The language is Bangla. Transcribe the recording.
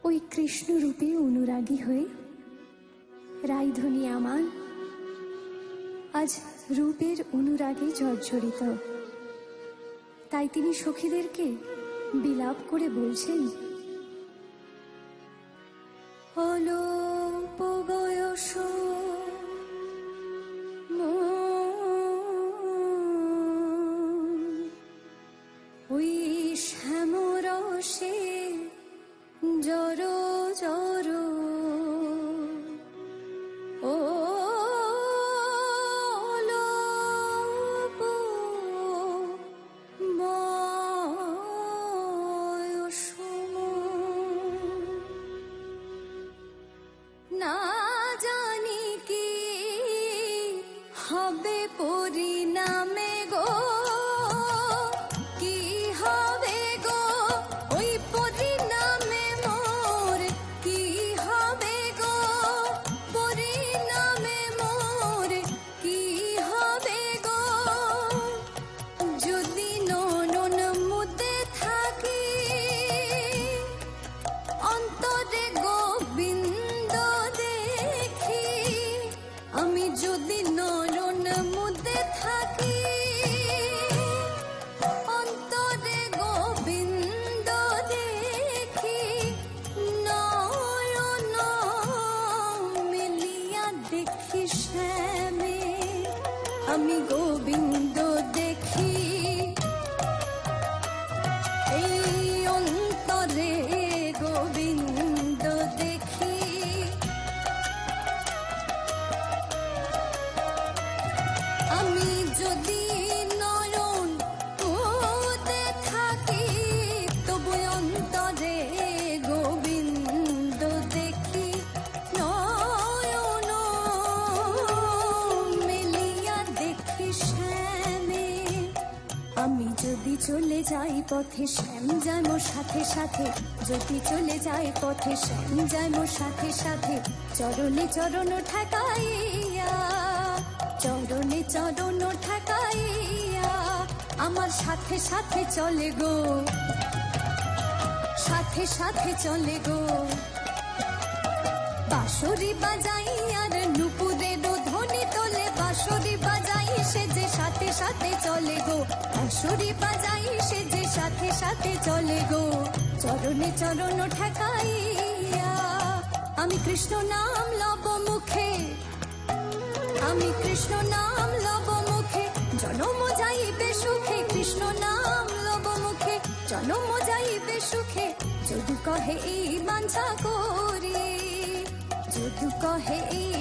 ওই কৃষ্ণরূপে অনুরাগী হয়ে রাইধনী আমার আজ রূপের অনুরাগে জর্জরিত। তাই তিনি সখীদেরকে বিলাপ করে বলছেন, অল্প বয়স ওই শ্যামরসে জর জর ও অল্প বয়স না জানি কি হবে পরিণামে গো, কি হবে গো ওই পরিণামে মোর, কি হবে গো পরিণামে মোর, কি হবে গো যদি নয়ন মুদে থাকি অন্তরে গোবিন্দ দেখি, আমি যদি নয়ন মুদে থাকি অন্তরে গোবিন্দ দেখি, নয়ন মেলিয়া দেখি শ্যামে আমি গোবিন্দ দেখি, এই অন্তরে গোবিন্দ দেখি। আমি যদি নয়ন মুদে থাকি তবু অন্তরে গোবিন্দ দেখি, নয়ন মেলিয়া দেখি শ্যামে। আমি যদি চলে যাই পথে শ্যাম যায় মোর সাথে সাথে, যদি চলে যাই পথে শ্যাম যায় মোর সাথে সাথে, চরণে চরণ ঠেকাইয়া চরণে চরণ ঠেকাইয়া আমার সাথে সাথে চলে গো, সাথে সাথে চলে গো। বাঁশরি বাজাই আর নুপুরের ধ্বনি তোলে, বাঁশরি বাজাই সে যে সাথে সাথে চলে গো, বাঁশরি বাজাই সে যে সাথে সাথে চলে গো। চরণে চরণ ঠেকাইয়া আমি কৃষ্ণ নাম লব মুখে, আমি কৃষ্ণ নাম লব মুখে, জনম যাইবে সুখে, কৃষ্ণ নাম লব মুখে জনম যাইবে সুখে। যদি কহে এই বাঞ্ছা করি, যদি কহে এই